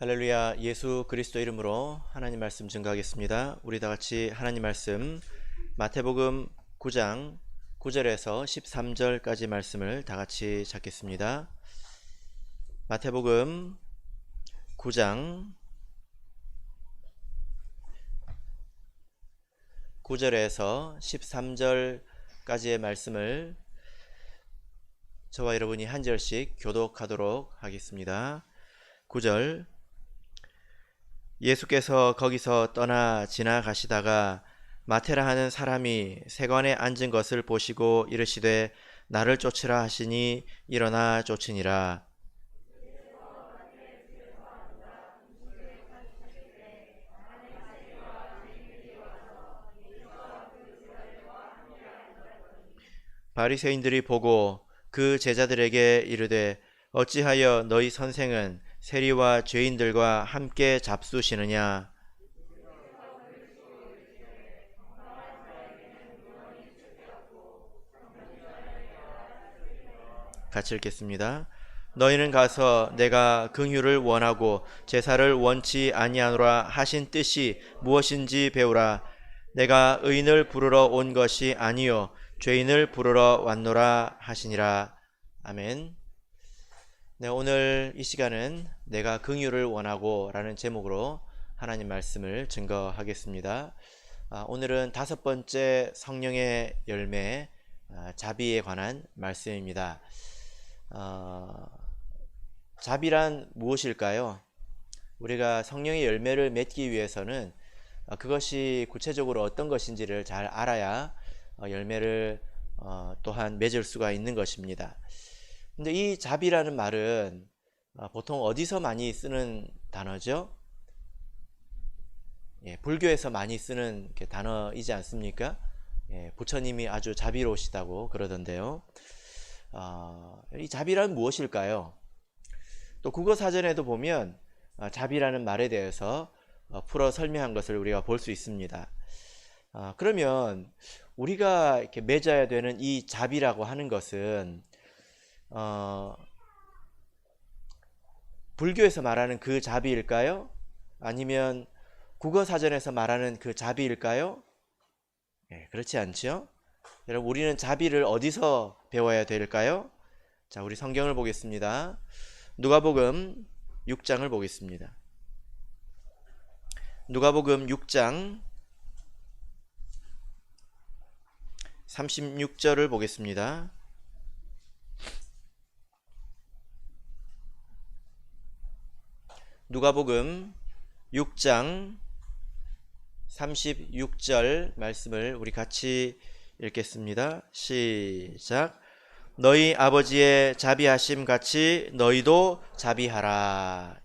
할렐루야. 예수 그리스도 이름으로 하나님 말씀 증거하겠습니다. 우리 다 같이 하나님 말씀 마태복음 9장 9절에서 13절까지 말씀을 다 같이 찾겠습니다. 마태복음 9장 9절에서 13절까지의 말씀을 저와 여러분이 한 절씩 교독하도록 하겠습니다. 9절. 예수께서 거기서 떠나 지나가시다가 마테라 하는 사람이 세관에 앉은 것을 보시고 이르시되 나를 쫓으라 하시니 일어나 쫓으니라. 바리새인들이 보고 그 제자들에게 이르되 어찌하여 너희 선생은 세리와 죄인들과 함께 잡수시느냐. 같이 읽겠습니다. 너희는 가서 내가 긍휼을 원하고 제사를 원치 아니하노라 하신 뜻이 무엇인지 배우라. 내가 의인을 부르러 온 것이 아니요 죄인을 부르러 왔노라 하시니라. 아멘. 네, 오늘 이 시간은 내가 긍휼을 원하고 라는 제목으로 하나님 말씀을 증거하겠습니다. 오늘은 5번째 성령의 열매 자비에 관한 말씀입니다. 자비란 무엇일까요? 우리가 성령의 열매를 맺기 위해서는 그것이 구체적으로 어떤 것인지를 잘 알아야 열매를 또한 맺을 수가 있는 것입니다. 근데 이 자비라는 말은 보통 어디서 많이 쓰는 단어죠? 불교에서 많이 쓰는 단어이지 않습니까? 부처님이 아주 자비로우시다고 그러던데요. 이 자비란 무엇일까요? 또 국어사전에도 보면 자비라는 말에 대해서 풀어 설명한 것을 우리가 볼 수 있습니다. 그러면 우리가 이렇게 맺어야 되는 이 자비라고 하는 것은 불교에서 말하는 그 자비일까요? 아니면 국어사전에서 말하는 그 자비일까요? 그렇지 않죠? 여러분, 우리는 자비를 어디서 배워야 될까요? 자, 우리 성경을 보겠습니다. 누가복음 6장을 보겠습니다. 누가복음 6장 36절을 보겠습니다. 누가복음 6장 36절 말씀을 우리 같이 읽겠습니다. 시작. 너희 아버지의 자비하심 같이 너희도 자비하라.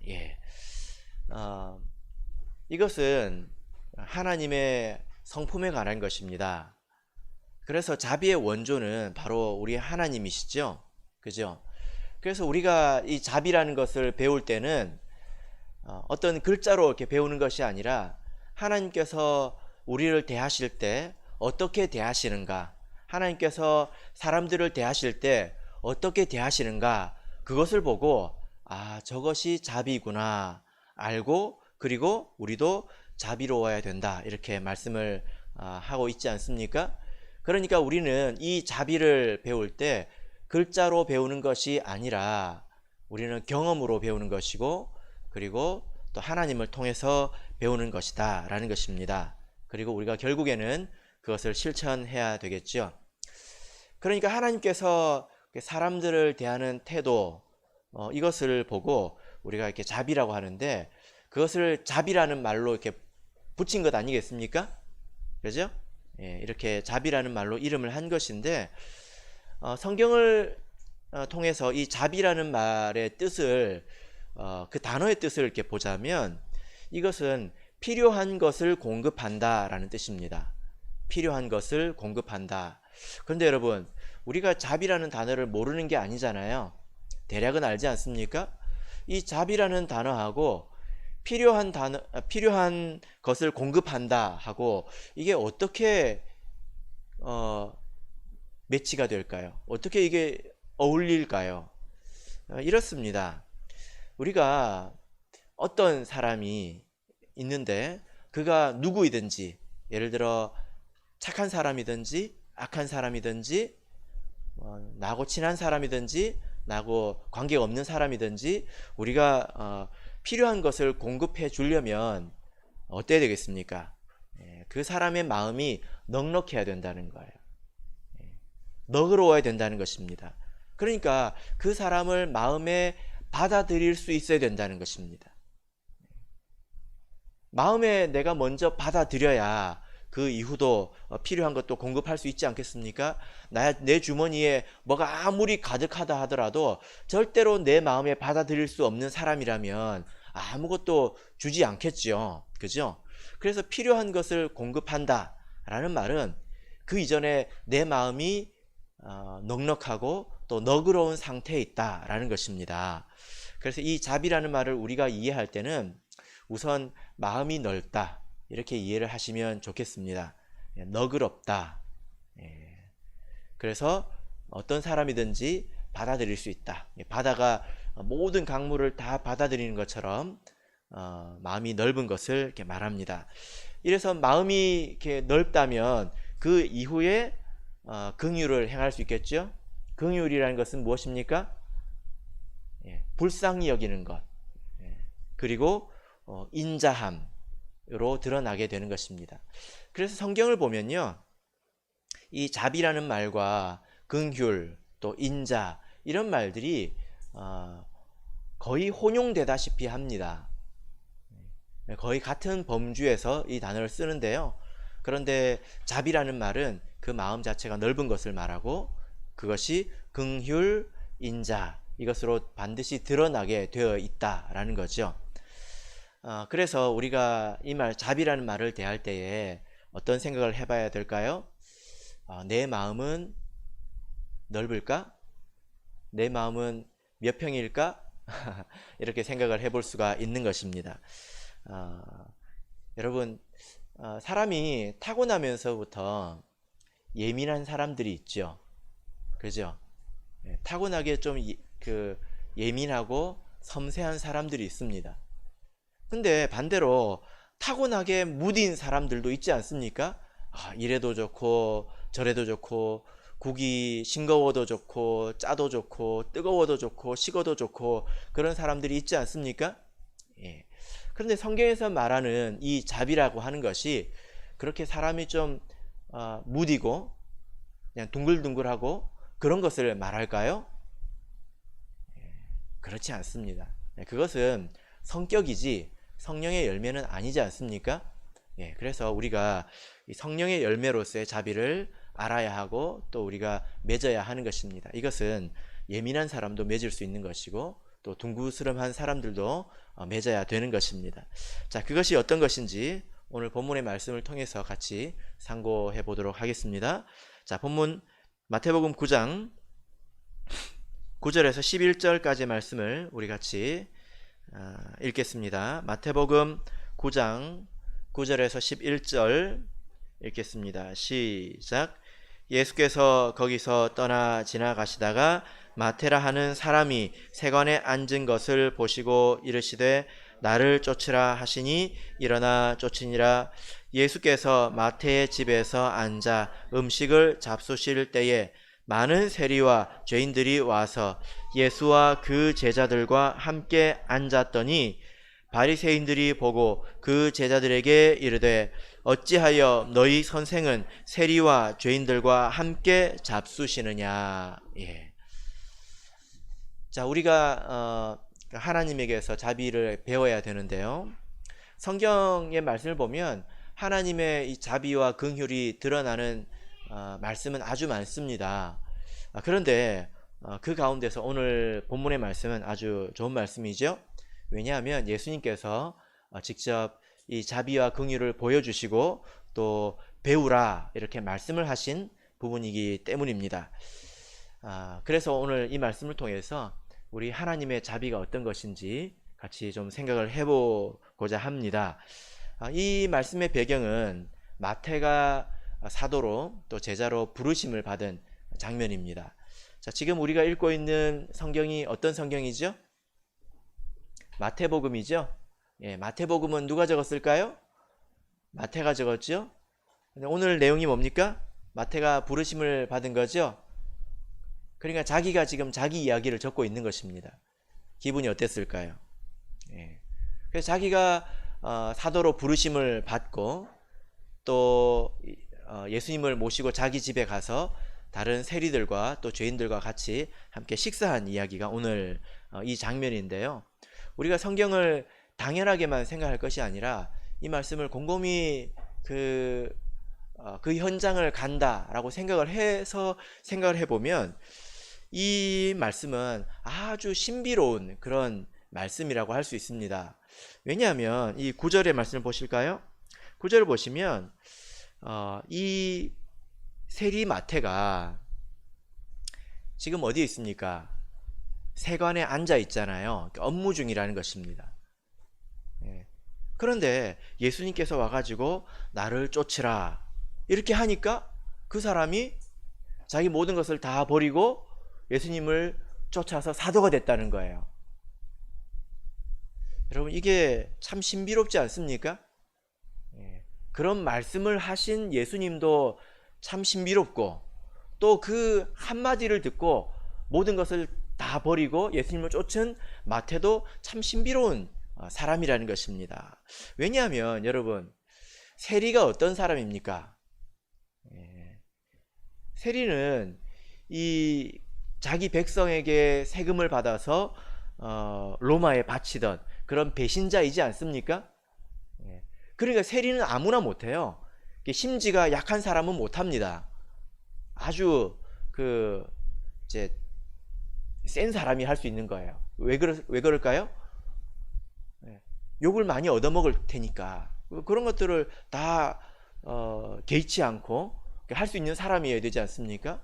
이것은 하나님의 성품에 관한 것입니다. 그래서 자비의 원조는 바로 우리 하나님이시죠. 그죠? 그래서 우리가 이 자비라는 것을 배울 때는 어떤 글자로 이렇게 배우는 것이 아니라 하나님께서 우리를 대하실 때 어떻게 대하시는가, 하나님께서 사람들을 대하실 때 어떻게 대하시는가, 그것을 보고 저것이 자비구나 알고, 그리고 우리도 자비로워야 된다, 이렇게 말씀을 하고 있지 않습니까? 그러니까 우리는 이 자비를 배울 때 글자로 배우는 것이 아니라 우리는 경험으로 배우는 것이고, 그리고 또 하나님을 통해서 배우는 것이다 라는 것입니다. 그리고 우리가 결국에는 그것을 실천해야 되겠죠. 그러니까 하나님께서 사람들을 대하는 태도, 이것을 보고 우리가 이렇게 자비라고 하는데, 그것을 자비라는 말로 이렇게 붙인 것 아니겠습니까? 그죠? 이렇게 자비라는 말로 이름을 한 것인데, 성경을 통해서 이 자비라는 말의 뜻을, 그 단어의 뜻을 이렇게 보자면, 이것은 필요한 것을 공급한다 라는 뜻입니다. 필요한 것을 공급한다. 그런데 여러분, 우리가 자비라는 단어를 모르는 게 아니잖아요. 대략은 알지 않습니까? 이 자비라는 단어하고 필요한 것을 공급한다 하고, 이게 어떻게 매치가 될까요? 어떻게 이게 어울릴까요? 이렇습니다. 우리가 어떤 사람이 있는데 그가 누구이든지, 예를 들어 착한 사람이든지 악한 사람이든지 나하고 친한 사람이든지 나하고 관계가 없는 사람이든지 우리가 필요한 것을 공급해 주려면 어때야 되겠습니까? 그 사람의 마음이 넉넉해야 된다는 거예요. 너그러워야 된다는 것입니다. 그러니까 그 사람을 마음에 받아들일 수 있어야 된다는 것입니다. 마음에 내가 먼저 받아들여야 그 이후도 필요한 것도 공급할 수 있지 않겠습니까? 내 주머니에 뭐가 아무리 가득하다 하더라도 절대로 내 마음에 받아들일 수 없는 사람이라면 아무것도 주지 않겠죠. 그죠? 그래서 필요한 것을 공급한다 라는 말은 그 이전에 내 마음이 넉넉하고 또 너그러운 상태에 있다라는 것입니다. 그래서 이 자비라는 말을 우리가 이해할 때는 우선 마음이 넓다 이렇게 이해를 하시면 좋겠습니다. 너그럽다. 그래서 어떤 사람이든지 받아들일 수 있다. 바다가 모든 강물을 다 받아들이는 것처럼 마음이 넓은 것을 이렇게 말합니다. 이래서 마음이 이렇게 넓다면 그 이후에 긍휼을 행할 수 있겠죠. 긍휼이라는 것은 무엇입니까? 불쌍히 여기는 것, 그리고 인자함으로 드러나게 되는 것입니다. 그래서 성경을 보면요, 이 자비라는 말과 긍휼 또 인자 이런 말들이 거의 혼용되다시피 합니다. 거의 같은 범주에서 이 단어를 쓰는데요. 그런데 자비라는 말은 그 마음 자체가 넓은 것을 말하고 그것이 긍휼, 인자 이것으로 반드시 드러나게 되어 있다라는 거죠. 그래서 우리가 이 말 자비라는 말을 대할 때에 어떤 생각을 해봐야 될까요? 내 마음은 넓을까? 내 마음은 몇 평일까? 이렇게 생각을 해볼 수가 있는 것입니다. 여러분, 사람이 타고나면서부터 예민한 사람들이 있죠. 그죠? 타고나게 좀 예민하고 섬세한 사람들이 있습니다. 근데 반대로 타고나게 무딘 사람들도 있지 않습니까? 이래도 좋고 저래도 좋고 국이 싱거워도 좋고 짜도 좋고 뜨거워도 좋고 식어도 좋고 그런 사람들이 있지 않습니까? 그런데 성경에서 말하는 이 자비라고 하는 것이 그렇게 사람이 좀 무디고 그냥 둥글둥글하고 그런 것을 말할까요? 그렇지 않습니다. 그것은 성격이지 성령의 열매는 아니지 않습니까? 그래서 우리가 이 성령의 열매로서의 자비를 알아야 하고 또 우리가 맺어야 하는 것입니다. 이것은 예민한 사람도 맺을 수 있는 것이고 또 둥구스름한 사람들도 맺어야 되는 것입니다. 자, 그것이 어떤 것인지 오늘 본문의 말씀을 통해서 같이 상고해 보도록 하겠습니다. 자, 본문 마태복음 9장 9절에서 11절까지의 말씀을 우리 같이 읽겠습니다. 마태복음 9장 9절에서 11절 읽겠습니다. 시작. 예수께서 거기서 떠나 지나가시다가 마테라 하는 사람이 세관에 앉은 것을 보시고 이르시되 나를 쫓으라 하시니 일어나 쫓으니라. 예수께서 마태의 집에서 앉아 음식을 잡수실 때에 많은 세리와 죄인들이 와서 예수와 그 제자들과 함께 앉았더니 바리새인들이 보고 그 제자들에게 이르되 어찌하여 너희 선생은 세리와 죄인들과 함께 잡수시느냐. 자, 우리가 하나님에게서 자비를 배워야 되는데요. 성경의 말씀을 보면 하나님의 이 자비와 긍휼이 드러나는 말씀은 아주 많습니다. 그런데 그 가운데서 오늘 본문의 말씀은 아주 좋은 말씀이죠. 왜냐하면 예수님께서 직접 이 자비와 긍휼을 보여주시고 또 배우라 이렇게 말씀을 하신 부분이기 때문입니다. 그래서 오늘 이 말씀을 통해서 우리 하나님의 자비가 어떤 것인지 같이 좀 생각을 해보고자 합니다. 이 말씀의 배경은 마태가 사도로 또 제자로 부르심을 받은 장면입니다. 자, 지금 우리가 읽고 있는 성경이 어떤 성경이죠? 마태복음이죠. 예, 마태복음은 누가 적었을까요? 마태가 적었죠. 근데 오늘 내용이 뭡니까? 마태가 부르심을 받은 거죠. 그러니까 자기가 지금 자기 이야기를 적고 있는 것입니다. 기분이 어땠을까요? 예. 그래서 자기가 사도로 부르심을 받고 또 예수님을 모시고 자기 집에 가서 다른 세리들과 또 죄인들과 같이 함께 식사한 이야기가 오늘 이 장면인데요. 우리가 성경을 당연하게만 생각할 것이 아니라 이 말씀을 곰곰이 그 현장을 간다라고 생각을 해보면 이 말씀은 아주 신비로운 그런 말씀이라고 할 수 있습니다. 왜냐하면 이 9절의 말씀을 보실까요? 9절을 보시면 이 세리 마태가 지금 어디에 있습니까? 세관에 앉아 있잖아요. 업무 중이라는 것입니다. 그런데 예수님께서 와가지고 나를 쫓으라 이렇게 하니까 그 사람이 자기 모든 것을 다 버리고 예수님을 쫓아서 사도가 됐다는 거예요. 여러분, 이게 참 신비롭지 않습니까? 그런 말씀을 하신 예수님도 참 신비롭고 또 그 한마디를 듣고 모든 것을 다 버리고 예수님을 쫓은 마태도 참 신비로운 사람이라는 것입니다. 왜냐하면 여러분, 세리가 어떤 사람입니까? 세리는 이 자기 백성에게 세금을 받아서 로마에 바치던 그런 배신자이지 않습니까? 그러니까 세리는 아무나 못해요. 심지가 약한 사람은 못합니다. 아주 이제 센 사람이 할 수 있는 거예요. 왜 그럴까요? 욕을 많이 얻어먹을 테니까. 그런 것들을 다 개의치 않고 할 수 있는 사람이어야 되지 않습니까?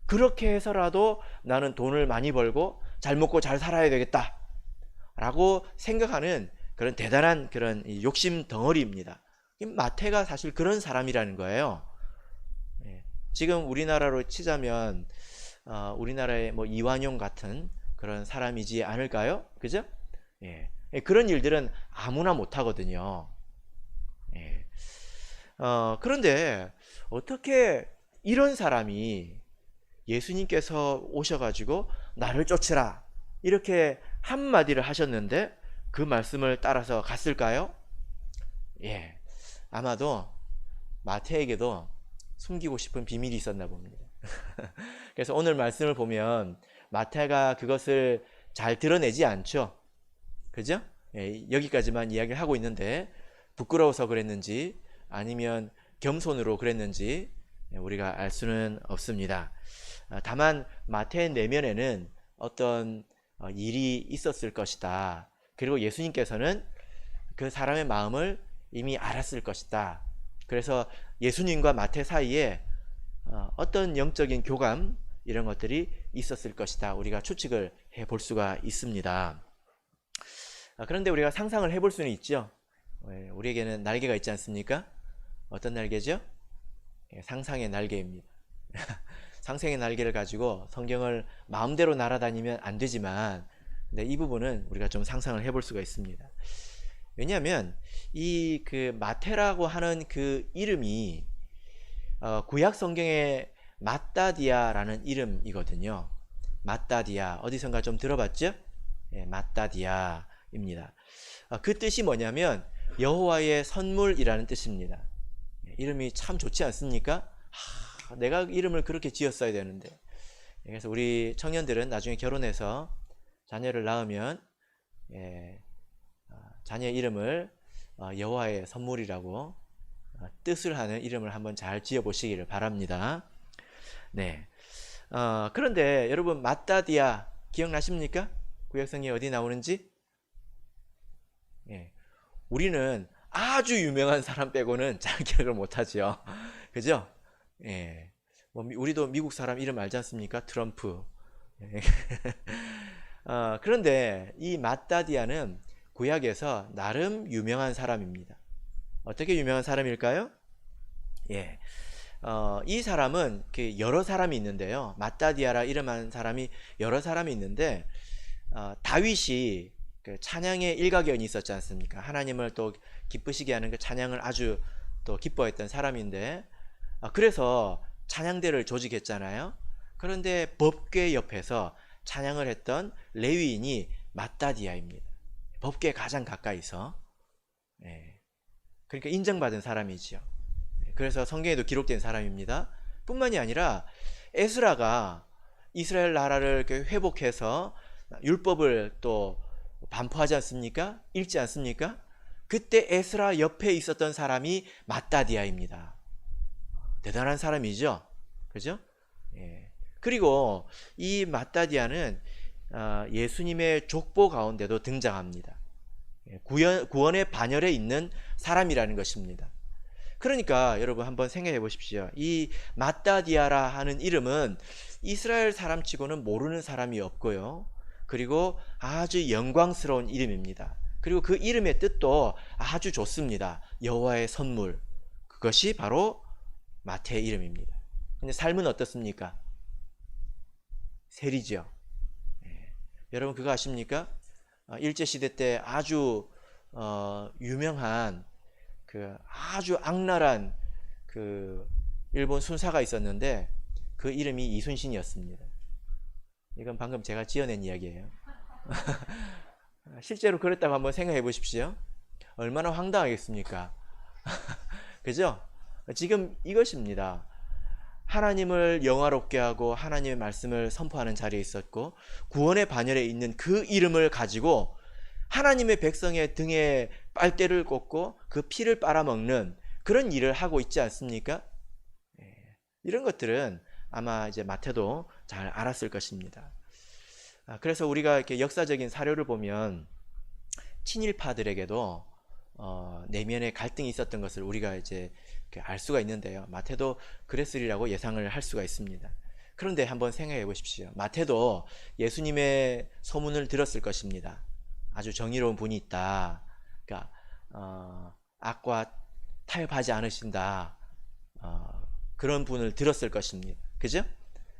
그렇게 해서라도 나는 돈을 많이 벌고 잘 먹고 잘 살아야 되겠다 라고 생각하는 그런 대단한 그런 욕심 덩어리입니다. 마태가 사실 그런 사람이라는 거예요. 지금 우리나라로 치자면 우리나라의 뭐 이완용 같은 그런 사람이지 않을까요? 그죠? 그런 일들은 아무나 못하거든요. 그런데 어떻게 이런 사람이 예수님께서 오셔가지고 나를 쫓으라 이렇게 한마디를 하셨는데 그 말씀을 따라서 갔을까요? 아마도 마태에게도 숨기고 싶은 비밀이 있었나 봅니다. 그래서 오늘 말씀을 보면 마태가 그것을 잘 드러내지 않죠. 그죠? 여기까지만 이야기를 하고 있는데 부끄러워서 그랬는지 아니면 겸손으로 그랬는지 우리가 알 수는 없습니다. 다만 마태의 내면에는 어떤 일이 있었을 것이다. 그리고 예수님께서는 그 사람의 마음을 이미 알았을 것이다. 그래서 예수님과 마태 사이에 어떤 영적인 교감 이런 것들이 있었을 것이다. 우리가 추측을 해볼 수가 있습니다. 그런데 우리가 상상을 해볼 수는 있죠. 우리에게는 날개가 있지 않습니까? 어떤 날개죠? 상상의 날개입니다. 상상의 날개를 가지고 성경을 마음대로 날아다니면 안 되지만 근데 이 부분은 우리가 좀 상상을 해볼 수가 있습니다. 왜냐하면 이 마태라고 하는 그 이름이 구약 성경의 마따디아라는 이름이거든요. 마따디아 어디선가 좀 들어봤죠? 마따디아입니다. 그 뜻이 뭐냐면 여호와의 선물이라는 뜻입니다. 이름이 참 좋지 않습니까? 내가 이름을 그렇게 지었어야 되는데. 그래서 우리 청년들은 나중에 결혼해서 자녀를 낳으면 자녀 이름을 여호와의 선물이라고 뜻을 하는 이름을 한번 잘 지어 보시기를 바랍니다. 그런데 여러분 마따디아 기억나십니까? 구약성경에 어디 나오는지? 우리는 아주 유명한 사람 빼고는 잘 기억을 못하죠. 그죠? 뭐 우리도 미국 사람 이름 알지 않습니까? 트럼프. 그런데 이 마따디아는 구약에서 나름 유명한 사람입니다. 어떻게 유명한 사람일까요? 이 사람은 여러 사람이 있는데요. 마따디아라 이름한 사람이 여러 사람이 있는데 다윗이 그 찬양의 일가견이 있었지 않습니까? 하나님을 또 기쁘시게 하는 그 찬양을 아주 또 기뻐했던 사람인데, 그래서 찬양대를 조직했잖아요. 그런데 법궤 옆에서 찬양을 했던 레위인이 마따디아입니다. 법궤에 가장 가까이서. 예. 그러니까 인정받은 사람이지요. 그래서 성경에도 기록된 사람입니다. 뿐만이 아니라 에스라가 이스라엘 나라를 회복해서 율법을 또 반포하지 않습니까? 읽지 않습니까? 그때 에스라 옆에 있었던 사람이 마따디아입니다. 대단한 사람이죠. 그죠? 예. 그리고 이 마따디아는 예수님의 족보 가운데도 등장합니다. 구원의 반열에 있는 사람이라는 것입니다. 그러니까 여러분 한번 생각해 보십시오. 이 마따디아라 하는 이름은 이스라엘 사람치고는 모르는 사람이 없고요. 그리고 아주 영광스러운 이름입니다. 그리고 그 이름의 뜻도 아주 좋습니다. 여호와의 선물. 그것이 바로 마태의 이름입니다. 근데 삶은 어떻습니까? 세리죠. 여러분 그거 아십니까? 일제시대 때 아주 유명한 그 아주 악랄한 그 일본 순사가 있었는데 그 이름이 이순신이었습니다. 이건 방금 제가 지어낸 이야기예요. 실제로 그랬다고 한번 생각해 보십시오. 얼마나 황당하겠습니까? 그죠? 지금 이것입니다. 하나님을 영화롭게 하고 하나님의 말씀을 선포하는 자리에 있었고 구원의 반열에 있는 그 이름을 가지고 하나님의 백성의 등에 빨대를 꽂고 그 피를 빨아먹는 그런 일을 하고 있지 않습니까? 이런 것들은 아마 이제 마태도 잘 알았을 것입니다. 그래서 우리가 이렇게 역사적인 사료를 보면 친일파들에게도 내면에 갈등이 있었던 것을 우리가 이제 알 수가 있는데요. 마태도 그랬으리라고 예상을 할 수가 있습니다. 그런데 한번 생각해 보십시오. 마태도 예수님의 소문을 들었을 것입니다. 아주 정의로운 분이 있다. 그러니까 악과 타협하지 않으신다. 그런 분을 들었을 것입니다. 그죠?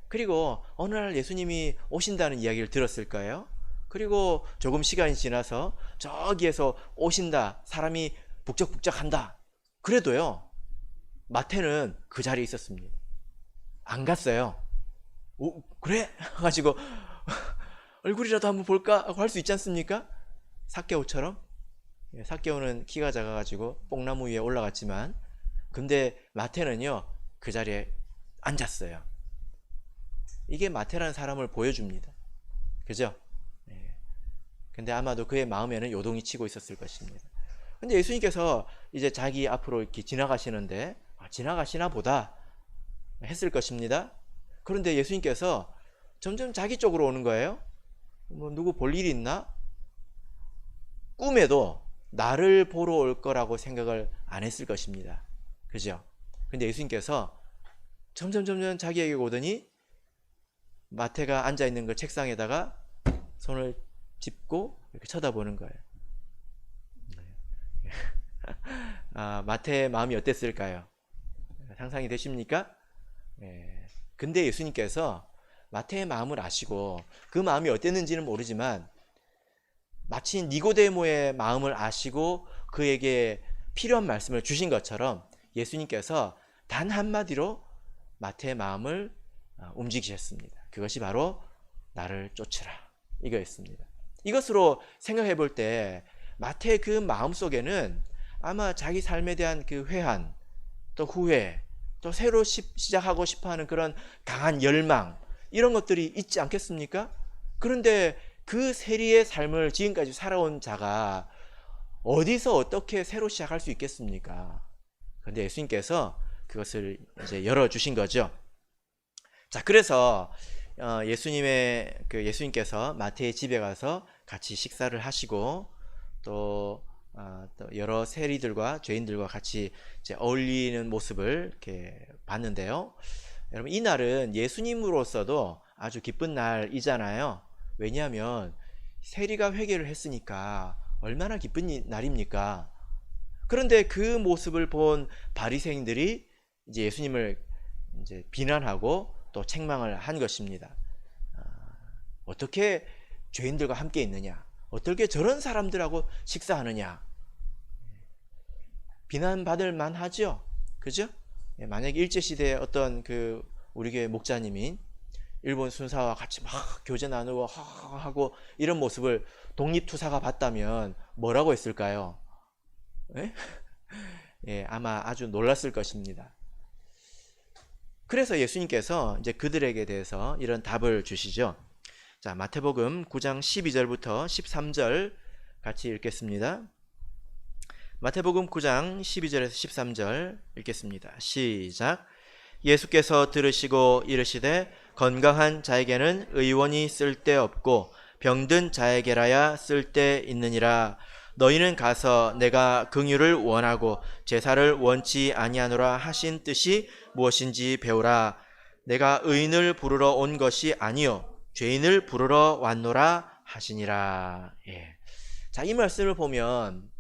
그리고 어느 날 예수님이 오신다는 이야기를 들었을 거예요. 그리고 조금 시간이 지나서 저기에서 오신다. 사람이 북적북적한다. 그래도요. 마태는 그 자리에 있었습니다. 안 갔어요. 오, 그래? 가지고 얼굴이라도 한번 볼까 하고 할 수 있지 않습니까? 삭개오처럼. 삭개오는 키가 작아가지고 뽕나무 위에 올라갔지만 근데 마태는요 그 자리에 앉았어요. 이게 마태라는 사람을 보여줍니다. 그죠? 근데 아마도 그의 마음에는 요동이 치고 있었을 것입니다. 근데 예수님께서 이제 자기 앞으로 이렇게 지나가시는데 지나가시나 보다 했을 것입니다. 그런데 예수님께서 점점 자기 쪽으로 오는 거예요. 뭐 누구 볼 일이 있나? 꿈에도 나를 보러 올 거라고 생각을 안 했을 것입니다. 그죠? 근데 예수님께서 점점 자기에게 오더니 마태가 앉아있는 그 책상에다가 손을 짚고 이렇게 쳐다보는 거예요. 마태의 마음이 어땠을까요? 상상이 되십니까? 근데 예수님께서 마태의 마음을 아시고 그 마음이 어땠는지는 모르지만 마치 니고데모의 마음을 아시고 그에게 필요한 말씀을 주신 것처럼 예수님께서 단 한마디로 마태의 마음을 움직이셨습니다. 그것이 바로 나를 쫓으라 이거였습니다. 이것으로 생각해 볼 때 마태의 그 마음 속에는 아마 자기 삶에 대한 그 회한, 또 후회, 또 새로 시작하고 싶어하는 그런 강한 열망 이런 것들이 있지 않겠습니까? 그런데 그 세리의 삶을 지금까지 살아온 자가 어디서 어떻게 새로 시작할 수 있겠습니까? 그런데 예수님께서 그것을 이제 열어주신 거죠. 자, 그래서 예수님께서 마태의 집에 가서 같이 식사를 하시고 또 여러 세리들과 죄인들과 같이 이제 어울리는 모습을 이렇게 봤는데요. 여러분 이 날은 예수님으로서도 아주 기쁜 날이잖아요. 왜냐하면 세리가 회개를 했으니까 얼마나 기쁜 날입니까? 그런데 그 모습을 본 바리새인들이 이제 예수님을 이제 비난하고 또 책망을 한 것입니다. 어떻게 죄인들과 함께 있느냐? 어떻게 저런 사람들하고 식사하느냐. 비난받을 만하죠. 그죠? 만약에 일제시대에 어떤 우리 교회 목사님이 일본 순사와 같이 막 교제 나누고 하고 이런 모습을 독립투사가 봤다면 뭐라고 했을까요? 예? 예, 아마 아주 놀랐을 것입니다. 그래서 예수님께서 이제 그들에게 대해서 이런 답을 주시죠. 자, 마태복음 9장 12절부터 13절 같이 읽겠습니다. 마태복음 9장 12절에서 13절 읽겠습니다. 시작. 예수께서 들으시고 이르시되 건강한 자에게는 의원이 쓸데없고 병든 자에게라야 쓸데있느니라. 너희는 가서 내가 긍휼을 원하고 제사를 원치 아니하노라 하신 뜻이 무엇인지 배우라. 내가 의인을 부르러 온 것이 아니요 죄인을 부르러 왔노라 하시니라. 예. 자, 이 말씀을 보면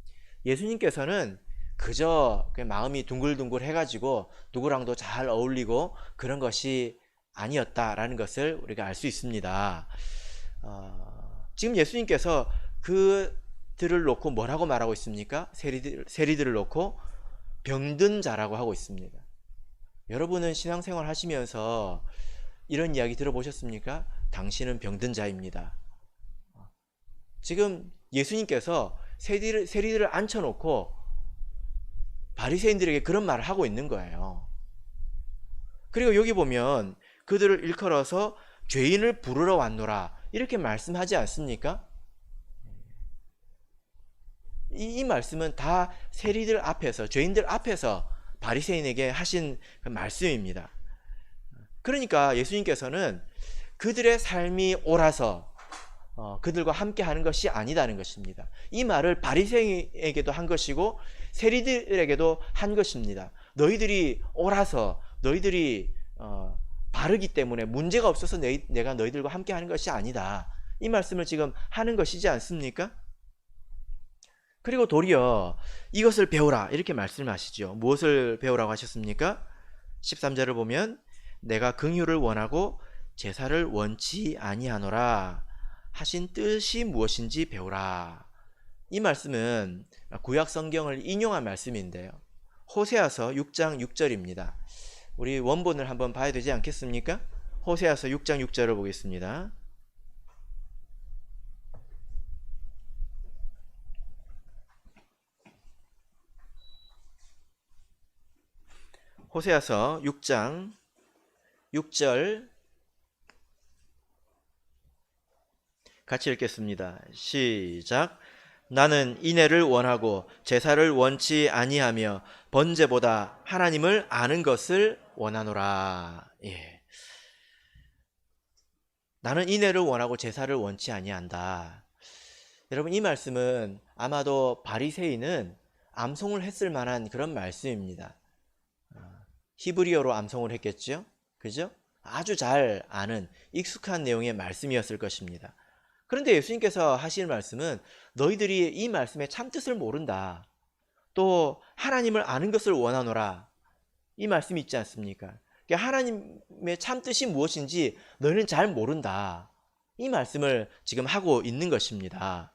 예수님께서는 그저 마음이 둥글둥글 해가지고 누구랑도 잘 어울리고 그런 것이 아니었다라는 것을 우리가 알 수 있습니다. 지금 예수님께서 그들을 놓고 뭐라고 말하고 있습니까? 세리들을 놓고 병든 자라고 하고 있습니다. 여러분은 신앙생활 하시면서 이런 이야기 들어보셨습니까? 당신은 병든 자입니다. 지금 예수님께서 세리들을 앉혀놓고 바리새인들에게 그런 말을 하고 있는 거예요. 그리고 여기 보면 그들을 일컬어서 죄인을 부르러 왔노라 이렇게 말씀하지 않습니까? 이 말씀은 다 세리들 앞에서, 죄인들 앞에서 바리새인에게 하신 그 말씀입니다. 그러니까 예수님께서는 그들의 삶이 옳아서 그들과 함께 하는 것이 아니다는 것입니다. 이 말을 바리새인에게도 한 것이고 세리들에게도 한 것입니다. 너희들이 옳아서 너희들이 바르기 때문에 문제가 없어서 내가 너희들과 함께 하는 것이 아니다. 이 말씀을 지금 하는 것이지 않습니까? 그리고 도리어 이것을 배우라 이렇게 말씀하시죠. 무엇을 배우라고 하셨습니까? 13절을 보면 내가 긍휼을 원하고 제사를 원치 아니하노라 하신 뜻이 무엇인지 배우라. 이 말씀은 구약 성경을 인용한 말씀인데요. 호세아서 6장 6절입니다. 우리 원본을 한번 봐야 되지 않겠습니까? 호세아서 6장 6절을 보겠습니다. 호세아서 6장 6절 같이 읽겠습니다. 시작. 나는 인애를 원하고 제사를 원치 아니하며 번제보다 하나님을 아는 것을 원하노라. 예. 나는 인애를 원하고 제사를 원치 아니한다. 여러분, 이 말씀은 아마도 바리새인은 암송을 했을 만한 그런 말씀입니다. 히브리어로 암송을 했겠죠? 그죠? 아주 잘 아는 익숙한 내용의 말씀이었을 것입니다. 그런데 예수님께서 하시는 말씀은 너희들이 이 말씀의 참뜻을 모른다. 또 하나님을 아는 것을 원하노라. 이 말씀이 있지 않습니까? 그러니까 하나님의 참뜻이 무엇인지 너희는 잘 모른다. 이 말씀을 지금 하고 있는 것입니다.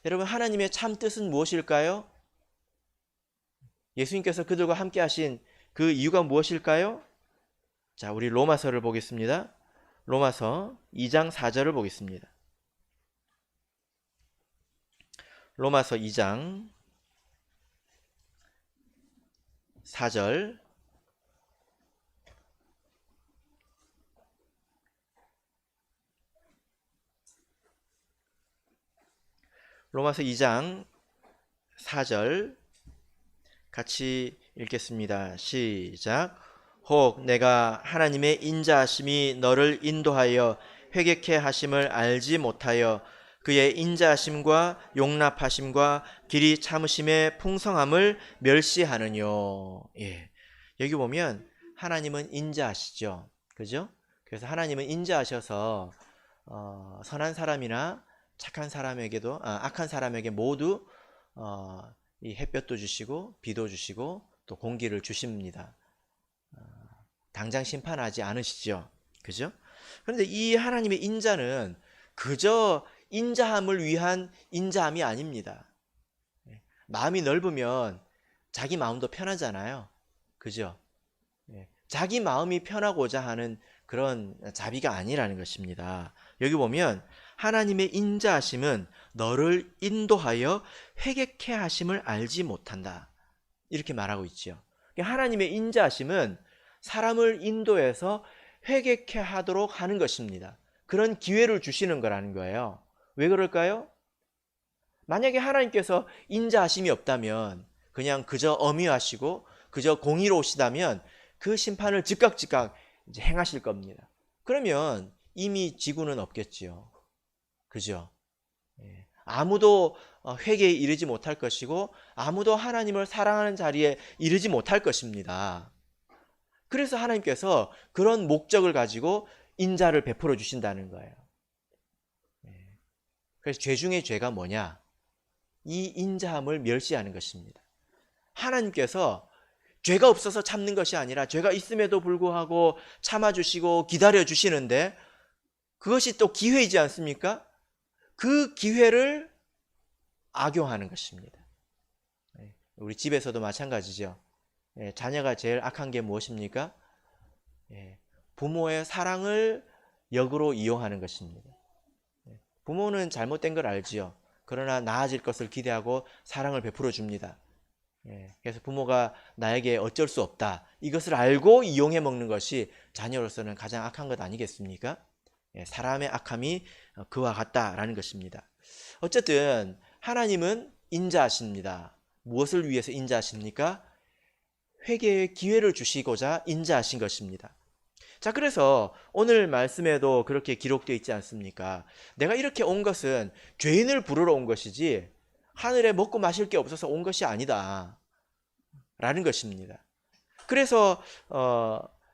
여러분, 하나님의 참뜻은 무엇일까요? 예수님께서 그들과 함께 하신 그 이유가 무엇일까요? 자, 우리 로마서를 보겠습니다. 로마서 2장 4절을 보겠습니다. 로마서 2장 4절 로마서 2장 4절 같이 읽겠습니다. 시작. 혹 내가 하나님의 인자하심이 너를 인도하여 회개케 하심을 알지 못하여 그의 인자하심과 용납하심과 길이 참으심의 풍성함을 멸시하느뇨. 예. 여기 보면 하나님은 인자하시죠. 그죠? 그래서 하나님은 인자하셔서 선한 사람이나 착한 사람에게도 악한 사람에게 모두 이 햇볕도 주시고 비도 주시고 또 공기를 주십니다. 당장 심판하지 않으시죠. 그죠? 그런데 이 하나님의 인자는 그저 인자함을 위한 인자함이 아닙니다. 마음이 넓으면 자기 마음도 편하잖아요. 그죠? 자기 마음이 편하고자 하는 그런 자비가 아니라는 것입니다. 여기 보면 하나님의 인자하심은 너를 인도하여 회개케 하심을 알지 못한다. 이렇게 말하고 있죠. 하나님의 인자하심은 사람을 인도해서 회개케 하도록 하는 것입니다. 그런 기회를 주시는 거라는 거예요. 왜 그럴까요? 만약에 하나님께서 인자하심이 없다면 그냥 그저 엄히하시고 그저 공의로우시다면 그 심판을 즉각 이제 행하실 겁니다. 그러면 이미 지구는 없겠지요. 그죠? 아무도 회개에 이르지 못할 것이고 아무도 하나님을 사랑하는 자리에 이르지 못할 것입니다. 그래서 하나님께서 그런 목적을 가지고 인자를 베풀어 주신다는 거예요. 그래서 죄 중에 죄가 뭐냐? 이 인자함을 멸시하는 것입니다. 하나님께서 죄가 없어서 참는 것이 아니라 죄가 있음에도 불구하고 참아주시고 기다려주시는데 그것이 또 기회이지 않습니까? 그 기회를 악용하는 것입니다. 우리 집에서도 마찬가지죠. 자녀가 제일 악한 게 무엇입니까? 부모의 사랑을 역으로 이용하는 것입니다. 부모는 잘못된 걸 알지요. 그러나 나아질 것을 기대하고 사랑을 베풀어 줍니다. 그래서 부모가 나에게 어쩔 수 없다. 이것을 알고 이용해 먹는 것이 자녀로서는 가장 악한 것 아니겠습니까? 사람의 악함이 그와 같다라는 것입니다. 어쨌든 하나님은 인자하십니다. 무엇을 위해서 인자하십니까? 회개의 기회를 주시고자 인자하신 것입니다. 자, 그래서 오늘 말씀에도 그렇게 기록되어 있지 않습니까? 내가 이렇게 온 것은 죄인을 부르러 온 것이지 하늘에 먹고 마실 게 없어서 온 것이 아니다 라는 것입니다. 그래서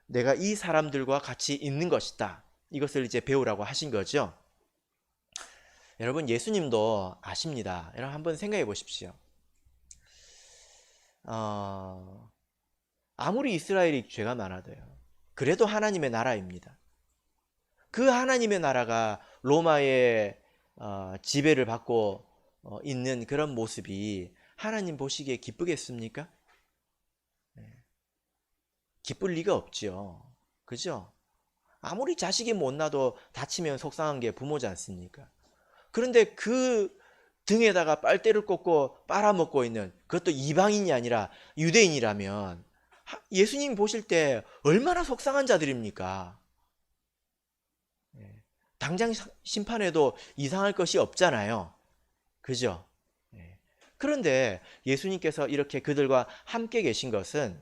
내가 이 사람들과 같이 있는 것이다. 이것을 이제 배우라고 하신 거죠. 여러분, 예수님도 아십니다. 여러분 한번 생각해 보십시오. 아무리 이스라엘이 죄가 많아도요, 그래도 하나님의 나라입니다. 그 하나님의 나라가 로마의 지배를 받고 있는 그런 모습이 하나님 보시기에 기쁘겠습니까? 기쁠 리가 없지요. 그죠? 아무리 자식이 못나도 다치면 속상한 게 부모지 않습니까? 그런데 그 등에다가 빨대를 꽂고 빨아먹고 있는, 그것도 이방인이 아니라 유대인이라면 예수님 보실 때 얼마나 속상한 자들입니까? 당장 심판해도 이상할 것이 없잖아요. 그죠? 그런데 예수님께서 이렇게 그들과 함께 계신 것은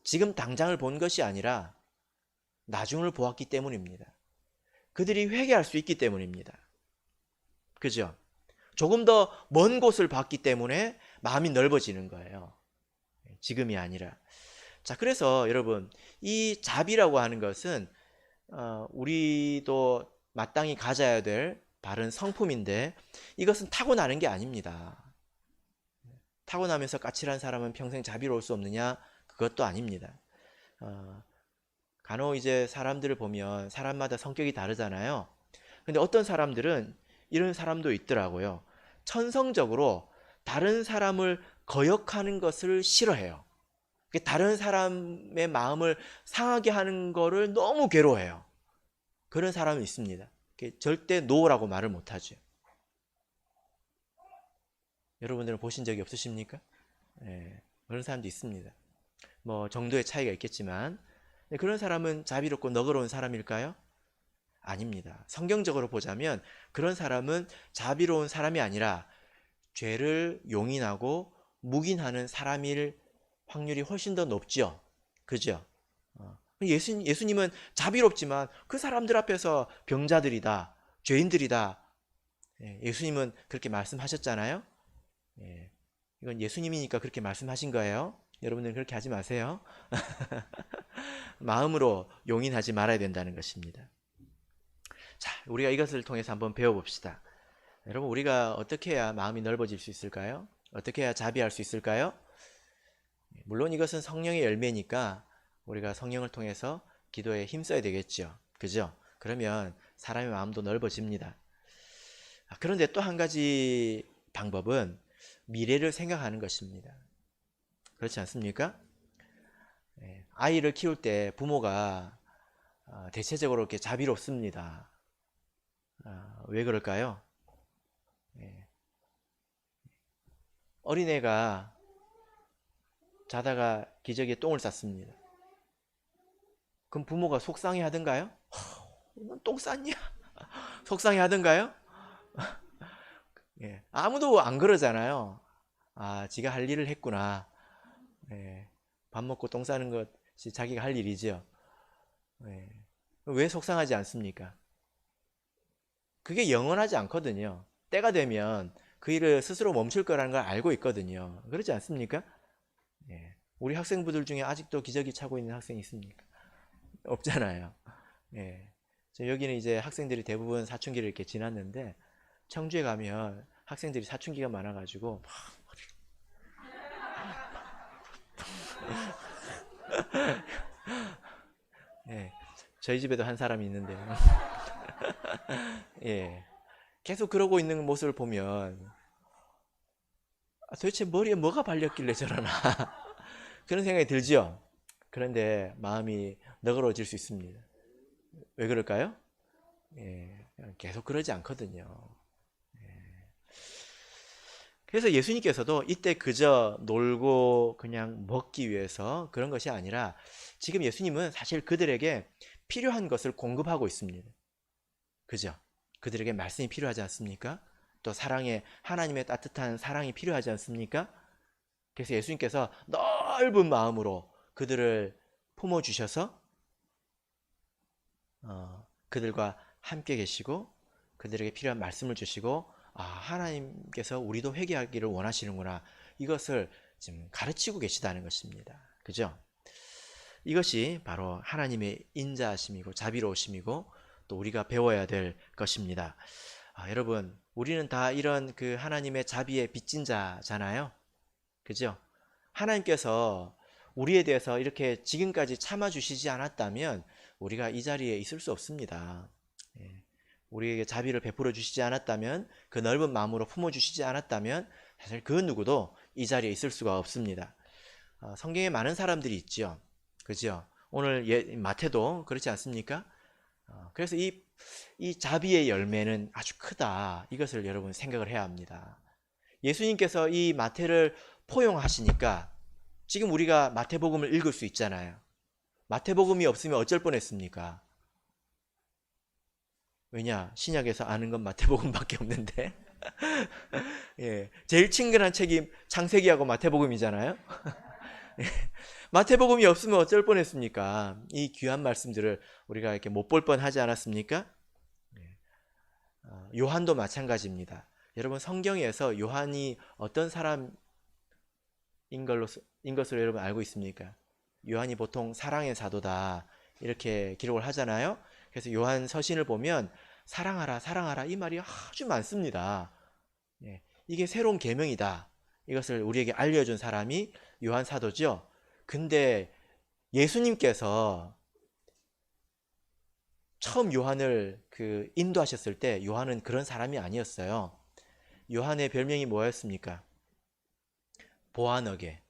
지금 당장을 본 것이 아니라 나중을 보았기 때문입니다. 그들이 회개할 수 있기 때문입니다. 그죠? 조금 더 먼 곳을 봤기 때문에 마음이 넓어지는 거예요. 지금이 아니라. 자, 그래서 여러분, 이 자비라고 하는 것은 우리도 마땅히 가져야 될 바른 성품인데 이것은 타고나는 게 아닙니다. 타고나면서 까칠한 사람은 평생 자비로울 수 없느냐? 그것도 아닙니다. 간혹 이제 사람들을 보면 사람마다 성격이 다르잖아요. 근데 어떤 사람들은 이런 사람도 있더라고요. 천성적으로 다른 사람을 거역하는 것을 싫어해요. 다른 사람의 마음을 상하게 하는 거를 너무 괴로워해요. 그런 사람이 있습니다. 절대 노라고 말을 못하죠. 여러분들은 보신 적이 없으십니까? 그런 사람도 있습니다. 뭐 정도의 차이가 있겠지만 그런 사람은 자비롭고 너그러운 사람일까요? 아닙니다. 성경적으로 보자면 그런 사람은 자비로운 사람이 아니라 죄를 용인하고 묵인하는 사람일 확률이 훨씬 더 높죠. 그죠? 예수님은 자비롭지만 그 사람들 앞에서 병자들이다, 죄인들이다. 예수님은 그렇게 말씀하셨잖아요. 이건 예수님이니까 그렇게 말씀하신 거예요. 여러분들은 그렇게 하지 마세요. 마음으로 용인하지 말아야 된다는 것입니다. 자, 우리가 이것을 통해서 한번 배워봅시다. 여러분, 우리가 어떻게 해야 마음이 넓어질 수 있을까요? 어떻게 해야 자비할 수 있을까요? 물론 이것은 성령의 열매니까 우리가 성령을 통해서 기도에 힘써야 되겠죠. 그죠? 그러면 사람의 마음도 넓어집니다. 그런데 또 한 가지 방법은 미래를 생각하는 것입니다. 그렇지 않습니까? 아이를 키울 때 부모가 대체적으로 이렇게 자비롭습니다. 왜 그럴까요? 어린애가 자다가 기저귀에 똥을 쌌습니다. 그럼 부모가 속상해 하던가요? 똥 쌌냐? 속상해 하던가요? 아무도 안 그러잖아요. 지가 할 일을 했구나. 밥 먹고 똥 싸는 것이 자기가 할 일이죠. 왜 속상하지 않습니까? 그게 영원하지 않거든요. 때가 되면 그 일을 스스로 멈출 거라는 걸 알고 있거든요. 그렇지 않습니까? 우리 학생부들 중에 아직도 기저귀 차고 있는 학생이 있습니까? 없잖아요. 여기는 이제 학생들이 대부분 사춘기를 이렇게 지났는데, 청주에 가면 학생들이 사춘기가 많아가지고 저희 집에도 한 사람이 있는데요. 계속 그러고 있는 모습을 보면 도대체 머리에 뭐가 발렸길래 저러나 그런 생각이 들죠. 그런데 마음이 너그러워질 수 있습니다. 왜 그럴까요? 계속 그러지 않거든요. 그래서 예수님께서도 이때 그저 놀고 그냥 먹기 위해서 그런 것이 아니라 지금 예수님은 사실 그들에게 필요한 것을 공급하고 있습니다. 그죠? 그들에게 말씀이 필요하지 않습니까? 또 하나님의 따뜻한 사랑이 필요하지 않습니까? 그래서 예수님께서 넓은 마음으로 그들을 품어주셔서 그들과 함께 계시고 그들에게 필요한 말씀을 주시고 하나님께서 우리도 회개하기를 원하시는구나, 이것을 지금 가르치고 계시다는 것입니다. 그죠? 이것이 바로 하나님의 인자하심이고 자비로우심이고 또 우리가 배워야 될 것입니다. 여러분, 우리는 다 이런 그 하나님의 자비에 빚진 자잖아요. 그죠? 하나님께서 우리에 대해서 이렇게 지금까지 참아주시지 않았다면 우리가 이 자리에 있을 수 없습니다. 우리에게 자비를 베풀어 주시지 않았다면, 그 넓은 마음으로 품어주시지 않았다면 사실 그 누구도 이 자리에 있을 수가 없습니다. 성경에 많은 사람들이 있죠. 그죠? 오늘 마태도 그렇지 않습니까? 그래서 이 자비의 열매는 아주 크다, 이것을 여러분 생각을 해야 합니다. 예수님께서 이 마태를 포용하시니까 지금 우리가 마태복음을 읽을 수 있잖아요. 마태복음이 없으면 어쩔 뻔했습니까? 왜냐? 신약에서 아는 건 마태복음밖에 없는데 제일 친근한 책이 창세기하고 마태복음이잖아요. 마태복음이 없으면 어쩔 뻔했습니까? 이 귀한 말씀들을 우리가 이렇게 못 볼 뻔하지 않았습니까? 요한도 마찬가지입니다. 여러분, 성경에서 요한이 어떤 사람인 것으로 여러분 알고 있습니까? 요한이 보통 사랑의 사도다 이렇게 기록을 하잖아요. 그래서 요한 서신을 보면 사랑하라 사랑하라 이 말이 아주 많습니다. 이게 새로운 계명이다, 이것을 우리에게 알려준 사람이 요한 사도죠. 근데 예수님께서 처음 요한을 인도하셨을 때 요한은 그런 사람이 아니었어요. 요한의 별명이 뭐였습니까? 보아너게.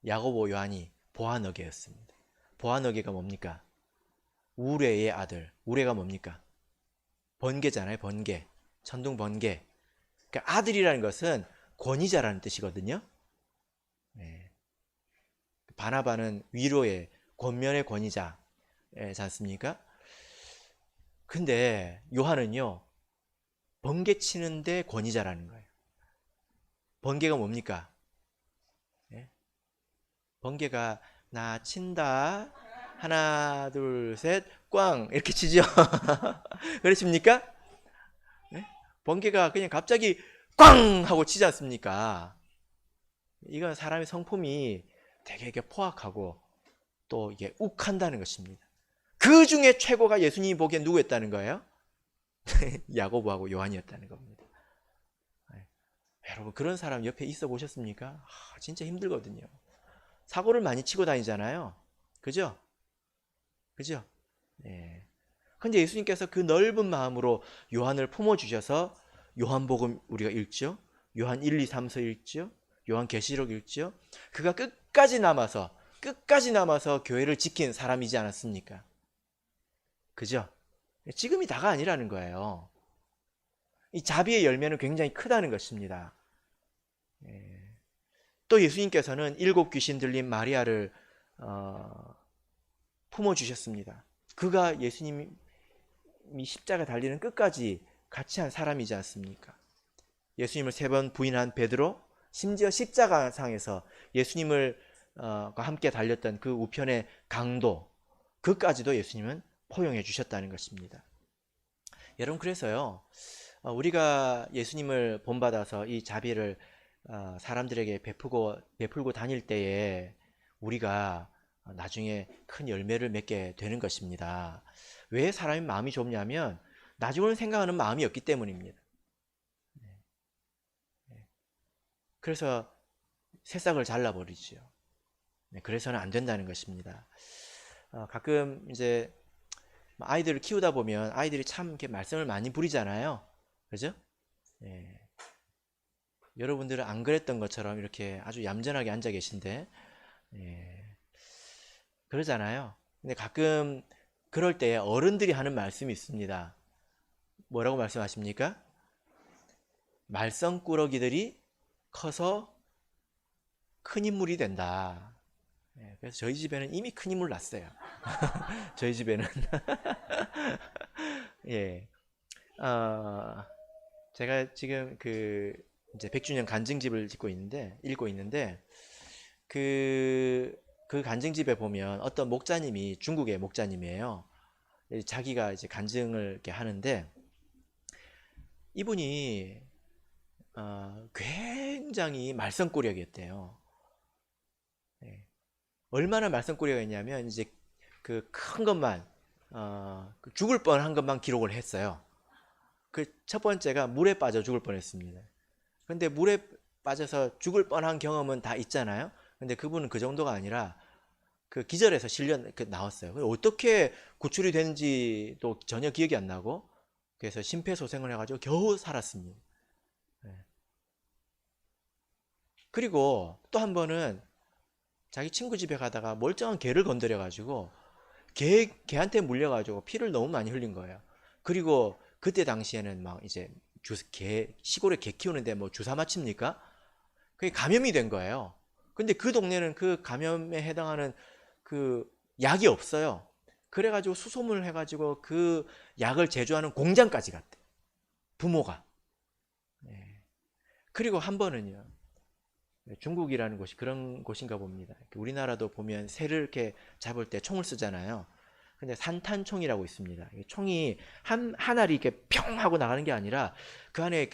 야고보 요한이 보아너게였습니다. 보아너게가 뭡니까? 우레의 아들. 우레가 뭡니까? 번개잖아요. 번개. 천둥 번개. 그러니까 아들이라는 것은 권위자라는 뜻이거든요. 바나바는 위로의 권면의 권위자지 않습니까? 근데 요한은요, 번개 치는데 권위자라는 거예요. 번개가 뭡니까? 번개가 나 친다, 하나 둘 셋 꽝 이렇게 치죠. 그러십니까? 번개가 그냥 갑자기 꽝 하고 치지 않습니까? 이건 사람의 성품이 되게 포악하고 또 이게 욱한다는 것입니다. 그 중에 최고가 예수님이 보기엔 누구였다는 거예요? 야고보하고 요한이었다는 겁니다. 여러분, 그런 사람 옆에 있어 보셨습니까? 진짜 힘들거든요. 사고를 많이 치고 다니잖아요. 그죠? 그죠? 근데 예수님께서 그 넓은 마음으로 요한을 품어주셔서 요한복음 우리가 읽죠. 요한 1, 2, 3서 읽죠. 요한계시록 읽죠. 그가 끝까지 남아서 교회를 지킨 사람이지 않았습니까? 그죠? 지금이 다가 아니라는 거예요. 이 자비의 열매는 굉장히 크다는 것입니다. 또 예수님께서는 7 귀신 들린 마리아를 품어주셨습니다. 그가 예수님이 십자가 달리는 끝까지 같이 한 사람이지 않습니까? 예수님을 3번 부인한 베드로, 심지어 십자가상에서 예수님을 함께 달렸던 그 우편의 강도, 그까지도 예수님은 포용해 주셨다는 것입니다. 여러분, 그래서요, 우리가 예수님을 본받아서 이 자비를 사람들에게 베풀고 다닐 때에 우리가 나중에 큰 열매를 맺게 되는 것입니다. 왜 사람이 마음이 좁냐면 나중을 생각하는 마음이 없기 때문입니다. 그래서 새싹을 잘라버리죠. 그래서는 안 된다는 것입니다. 가끔 이제 아이들을 키우다 보면 아이들이 참 이렇게 말썽을 많이 부리잖아요. 그죠? 여러분들은 안 그랬던 것처럼 이렇게 아주 얌전하게 앉아 계신데, 그러잖아요. 근데 가끔 그럴 때 어른들이 하는 말씀이 있습니다. 뭐라고 말씀하십니까? 말썽꾸러기들이 커서 큰 인물이 된다. 그래서 저희 집에는 이미 큰 인물 났어요. 저희 집에는. 예. 제가 지금 이제 100주년 간증집을 읽고 있는데, 그 간증집에 보면 어떤 목자님이, 중국의 목자님이에요. 자기가 이제 간증을 이렇게 하는데, 이분이 굉장히 말썽꾸러기였대요. 얼마나 말썽꾸러기였냐면 이제 그 큰 것만 죽을 뻔한 것만 기록을 했어요. 그 첫 번째가 물에 빠져 죽을 뻔했습니다. 근데 물에 빠져서 죽을 뻔한 경험은 다 있잖아요. 근데 그분은 그 정도가 아니라 그 기절해서 나왔어요. 어떻게 구출이 되는지도 전혀 기억이 안 나고, 그래서 심폐소생을 해가지고 겨우 살았습니다. 그리고 또 한 번은 자기 친구 집에 가다가 멀쩡한 개를 건드려가지고 개한테 물려가지고 피를 너무 많이 흘린 거예요. 그리고 그때 당시에는 막 이제 시골에 개 키우는데 뭐 주사 맞춥니까? 그게 감염이 된 거예요. 근데 그 동네는 그 감염에 해당하는 그 약이 없어요. 그래가지고 수소문을 해가지고 그 약을 제조하는 공장까지 갔대. 부모가. 그리고 한 번은요, 중국이라는 곳이 그런 곳인가 봅니다. 우리나라도 보면 새를 이렇게 잡을 때 총을 쓰잖아요. 근데 산탄총이라고 있습니다. 총이 한 알이 이렇게 평 하고 나가는 게 아니라 그 안에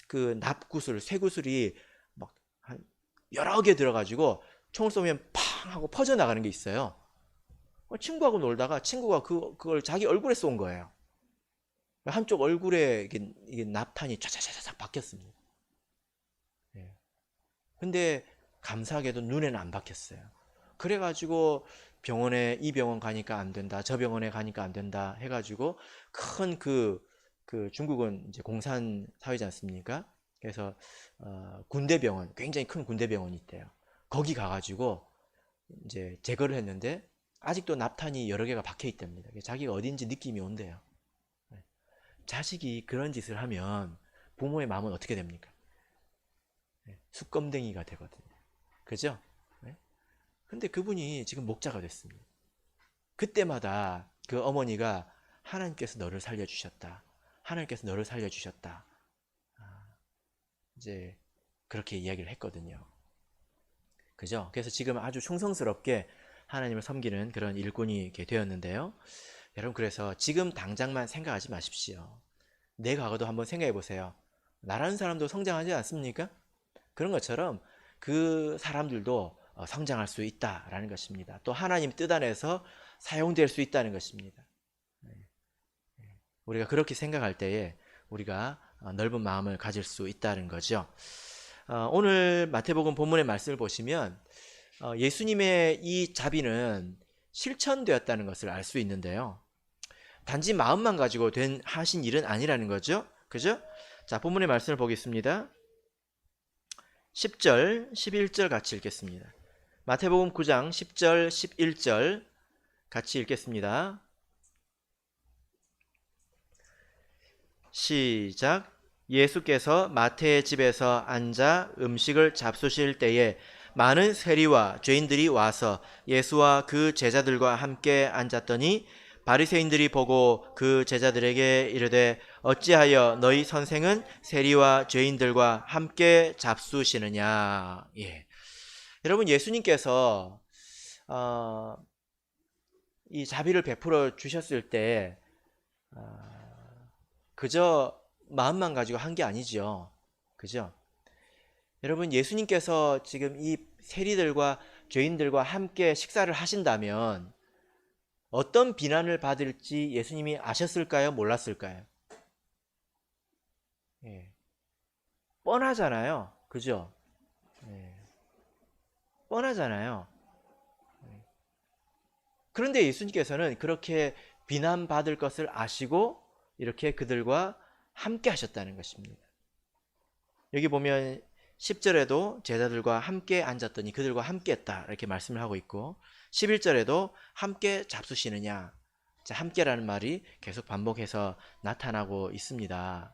그 납구슬, 쇠구슬이 막 여러 개 들어가지고 총을 쏘면 팡 하고 퍼져 나가는 게 있어요. 친구하고 놀다가 친구가 그걸 자기 얼굴에 쏜 거예요. 한쪽 얼굴에 이게 납탄이 촤촤촤 박혔습니다. 근데 감사하게도 눈에는 안 박혔어요. 그래가지고 이 병원 가니까 안 된다, 저 병원에 가니까 안 된다 해가지고 큰 중국은 이제 공산 사회지 않습니까? 그래서 군대병원, 굉장히 큰 군대병원이 있대요. 거기 가가지고 이제 제거를 했는데 아직도 납탄이 여러 개가 박혀 있답니다. 자기가 어딘지 느낌이 온대요. 자식이 그런 짓을 하면 부모의 마음은 어떻게 됩니까? 숯검댕이가 되거든요. 그죠? 근데 그분이 지금 목자가 됐습니다. 그때마다 그 어머니가 하나님께서 너를 살려주셨다. 하나님께서 너를 살려주셨다. 이제 그렇게 이야기를 했거든요. 그죠? 그래서 지금 아주 충성스럽게 하나님을 섬기는 그런 일꾼이 되었는데요. 여러분, 그래서 지금 당장만 생각하지 마십시오. 내 과거도 한번 생각해 보세요. 나라는 사람도 성장하지 않습니까? 그런 것처럼 그 사람들도 성장할 수 있다라는 것입니다. 또 하나님 뜻 안에서 사용될 수 있다는 것입니다. 우리가 그렇게 생각할 때에 우리가 넓은 마음을 가질 수 있다는 거죠. 오늘 마태복음 본문의 말씀을 보시면 예수님의 이 자비는 실천되었다는 것을 알 수 있는데요. 단지 마음만 가지고 하신 일은 아니라는 거죠. 그죠? 자, 본문의 말씀을 보겠습니다. 10절, 11절 같이 읽겠습니다. 마태복음 9장 10절, 11절 같이 읽겠습니다. 시작. 예수께서 마태의 집에서 앉아 음식을 잡수실 때에 많은 세리와 죄인들이 와서 예수와 그 제자들과 함께 앉았더니 바리새인들이 보고 그 제자들에게 이르되 어찌하여 너희 선생은 세리와 죄인들과 함께 잡수시느냐. 예. 여러분, 예수님께서 이 자비를 베풀어 주셨을 때 그저 마음만 가지고 한 게 아니죠. 그죠? 여러분, 예수님께서 지금 이 세리들과 죄인들과 함께 식사를 하신다면 어떤 비난을 받을지 예수님이 아셨을까요? 몰랐을까요? 예. 뻔하잖아요. 그죠? 예. 뻔하잖아요. 예. 그런데 예수님께서는 그렇게 비난받을 것을 아시고 이렇게 그들과 함께 하셨다는 것입니다. 여기 보면 10절에도 제자들과 함께 앉았더니 그들과 함께 했다 이렇게 말씀을 하고 있고 11절에도 함께 잡수시느냐. 자, 함께라는 말이 계속 반복해서 나타나고 있습니다.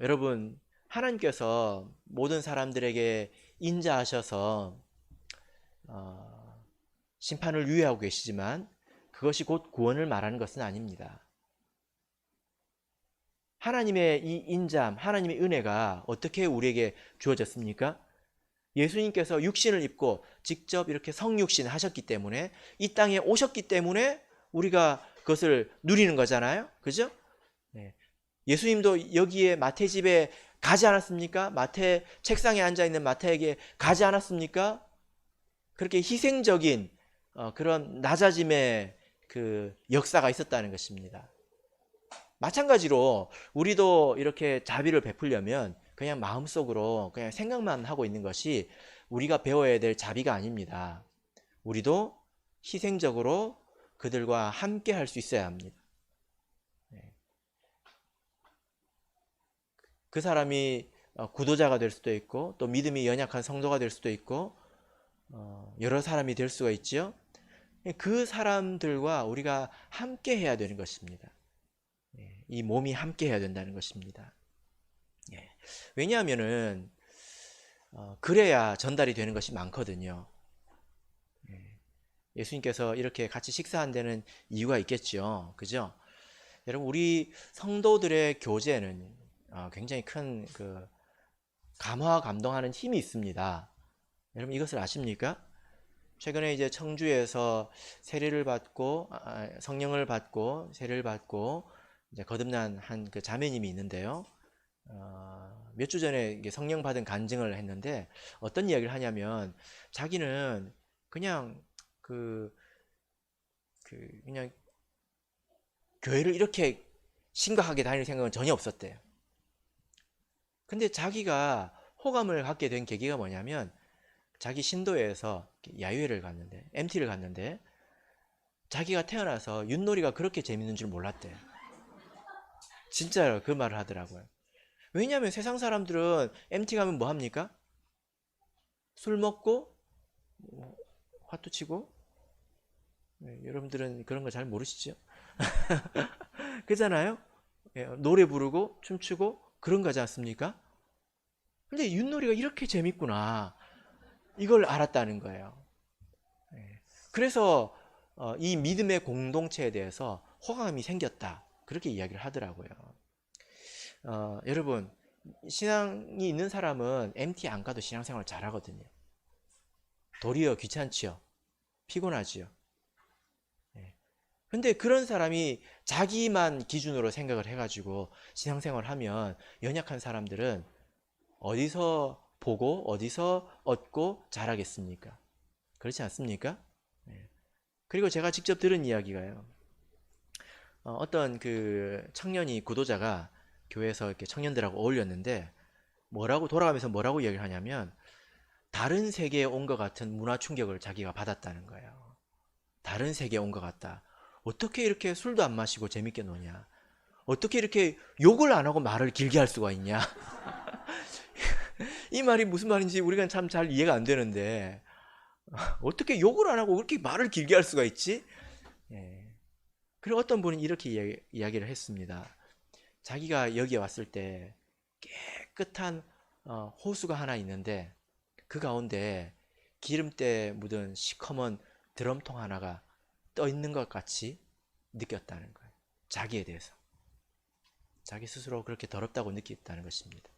여러분, 하나님께서 모든 사람들에게 인자하셔서 심판을 유예하고 계시지만 그것이 곧 구원을 말하는 것은 아닙니다. 하나님의 이 인자함, 하나님의 은혜가 어떻게 우리에게 주어졌습니까? 예수님께서 육신을 입고 직접 이렇게 성육신 하셨기 때문에 이 땅에 오셨기 때문에 우리가 그것을 누리는 거잖아요. 그죠? 네. 예수님도 여기에 마태 집에 가지 않았습니까? 마태 책상에 앉아있는 마태에게 가지 않았습니까? 그렇게 희생적인 그런 낮아짐의 그 역사가 있었다는 것입니다. 마찬가지로 우리도 이렇게 자비를 베풀려면 그냥 마음속으로 그냥 생각만 하고 있는 것이 우리가 배워야 될 자비가 아닙니다. 우리도 희생적으로 그들과 함께 할 수 있어야 합니다. 그 사람이 구도자가 될 수도 있고 또 믿음이 연약한 성도가 될 수도 있고 여러 사람이 될 수가 있죠. 그 사람들과 우리가 함께 해야 되는 것입니다. 이 몸이 함께 해야 된다는 것입니다. 왜냐하면은 그래야 전달이 되는 것이 많거든요. 예수님께서 이렇게 같이 식사한 데는 이유가 있겠죠. 그죠? 여러분, 우리 성도들의 교제는 굉장히 큰 그 감화 감동하는 힘이 있습니다. 여러분, 이것을 아십니까? 최근에 이제 청주에서 세례를 받고 성령을 받고 세례를 받고 이제 거듭난 한 그 자매님이 있는데요. 몇 주 전에 성령 받은 간증을 했는데 어떤 이야기를 하냐면 자기는 그냥 그냥 교회를 이렇게 심각하게 다닐 생각은 전혀 없었대요. 근데 자기가 호감을 갖게 된 계기가 뭐냐면 자기 신도에서 야유회를 갔는데 MT를 갔는데 자기가 태어나서 윷놀이가 그렇게 재밌는 줄 몰랐대요. 진짜로 그 말을 하더라고요. 왜냐하면 세상 사람들은 MT 가면 뭐 합니까? 술 먹고 화투 치고 여러분들은 그런 거 잘 모르시죠? 그잖아요? 노래 부르고 춤추고 그런 거지 않습니까? 근데 윷놀이가 이렇게 재밌구나 이걸 알았다는 거예요. 그래서 이 믿음의 공동체에 대해서 호감이 생겼다 그렇게 이야기를 하더라고요. 여러분, 신앙이 있는 사람은 MT 안 가도 신앙생활 잘하거든요. 도리어 귀찮지요. 피곤하지요. 근데 그런 사람이 자기만 기준으로 생각을 해가지고 신앙생활을 하면 연약한 사람들은 어디서 보고 어디서 얻고 잘하겠습니까? 그렇지 않습니까? 그리고 제가 직접 들은 이야기가요. 어떤 그 청년이 구도자가 교회에서 이렇게 청년들하고 어울렸는데 돌아가면서 뭐라고 이야기를 하냐면 다른 세계에 온 것 같은 문화 충격을 자기가 받았다는 거예요. 다른 세계에 온 것 같다. 어떻게 이렇게 술도 안 마시고 재밌게 노냐? 어떻게 이렇게 욕을 안 하고 말을 길게 할 수가 있냐? 이 말이 무슨 말인지 우리가 참 잘 이해가 안 되는데 어떻게 욕을 안 하고 그렇게 말을 길게 할 수가 있지? 예. 그리고 어떤 분은 이렇게 이야기를 했습니다. 자기가 여기에 왔을 때 깨끗한 호수가 하나 있는데 그 가운데 기름때 묻은 시커먼 드럼통 하나가 떠 있는 것 같이 느꼈다는 거예요. 자기에 대해서. 자기 스스로 그렇게 더럽다고 느꼈다는 것입니다.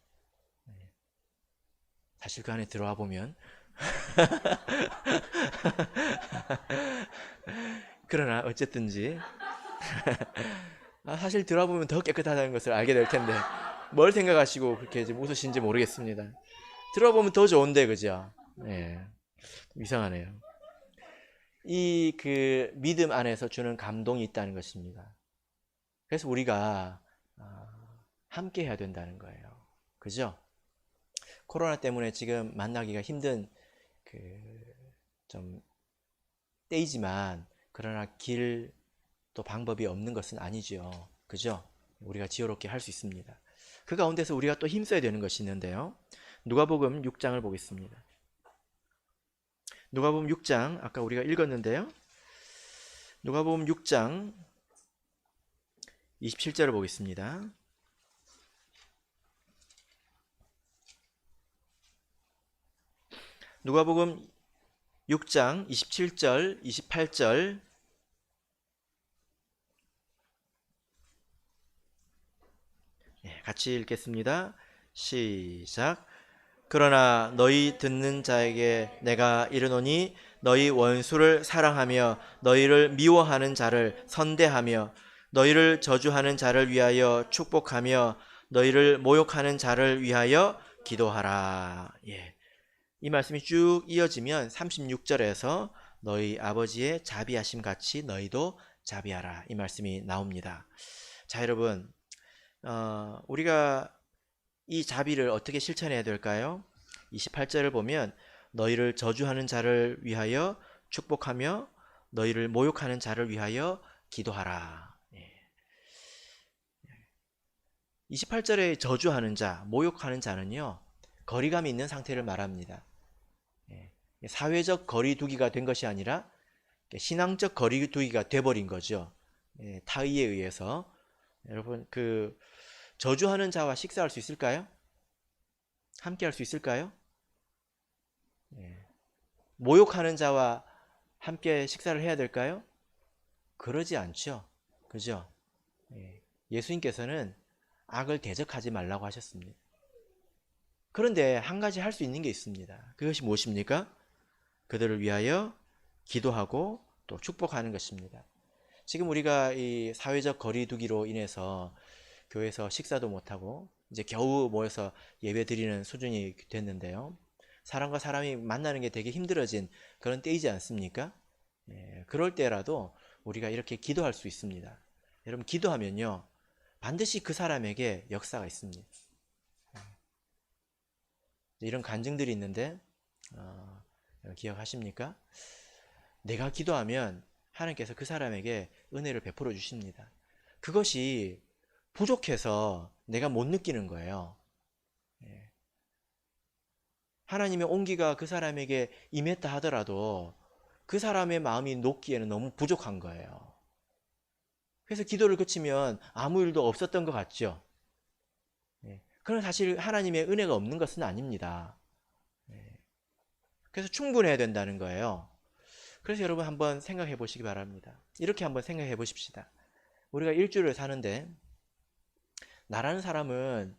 사실 그 안에 들어와 보면 그러나 어쨌든지 사실 들어와 보면 더 깨끗하다는 것을 알게 될 텐데 뭘 생각하시고 그렇게 지금 웃으신지 모르겠습니다. 들어와 보면 더 좋은데 그죠? 예, 이상하네요. 이 그 믿음 안에서 주는 감동이 있다는 것입니다. 그래서 우리가 함께 해야 된다는 거예요. 그죠? 코로나 때문에 지금 만나기가 힘든 좀 때이지만 그러나 길 또 방법이 없는 것은 아니죠. 그죠? 우리가 지혜롭게 할 수 있습니다. 그 가운데서 우리가 또 힘써야 되는 것이 있는데요. 누가복음 6장을 보겠습니다. 누가복음 6장 아까 우리가 읽었는데요. 누가복음 6장 27절을 보겠습니다. 누가복음 6장 27절, 28절 같이 읽겠습니다. 시작. 그러나 너희 듣는 자에게 내가 이르노니 너희 원수를 사랑하며 너희를 미워하는 자를 선대하며 너희를 저주하는 자를 위하여 축복하며 너희를 모욕하는 자를 위하여 기도하라. 예. 이 말씀이 쭉 이어지면 36절에서 너희 아버지의 자비하심 같이 너희도 자비하라. 이 말씀이 나옵니다. 자, 여러분, 우리가 이 자비를 어떻게 실천해야 될까요? 28절을 보면 너희를 저주하는 자를 위하여 축복하며 너희를 모욕하는 자를 위하여 기도하라. 28절에 저주하는 자, 모욕하는 자는요, 거리감이 있는 상태를 말합니다. 사회적 거리두기가 된 것이 아니라 신앙적 거리두기가 돼버린 거죠. 타의에 의해서. 여러분, 저주하는 자와 식사할 수 있을까요? 함께 할 수 있을까요? 모욕하는 자와 함께 식사를 해야 될까요? 그러지 않죠. 그죠? 예수님께서는 악을 대적하지 말라고 하셨습니다. 그런데 한 가지 할 수 있는 게 있습니다. 그것이 무엇입니까? 그들을 위하여 기도하고 또 축복하는 것입니다. 지금 우리가 이 사회적 거리두기로 인해서 교회에서 식사도 못하고 이제 겨우 모여서 예배 드리는 수준이 됐는데요. 사람과 사람이 만나는 게 되게 힘들어진 그런 때이지 않습니까? 그럴 때라도 우리가 이렇게 기도할 수 있습니다. 여러분, 기도하면요, 반드시 그 사람에게 역사가 있습니다. 이런 간증들이 있는데 기억하십니까? 내가 기도하면 하나님께서 그 사람에게 은혜를 베풀어 주십니다. 그것이 부족해서 내가 못 느끼는 거예요. 하나님의 온기가 그 사람에게 임했다 하더라도 그 사람의 마음이 녹기에는 너무 부족한 거예요. 그래서 기도를 그치면 아무 일도 없었던 것 같죠. 그건 사실 하나님의 은혜가 없는 것은 아닙니다. 그래서 충분해야 된다는 거예요. 그래서 여러분 한번 생각해 보시기 바랍니다. 이렇게 한번 생각해 보십시다. 우리가 일주일을 사는데 나라는 사람은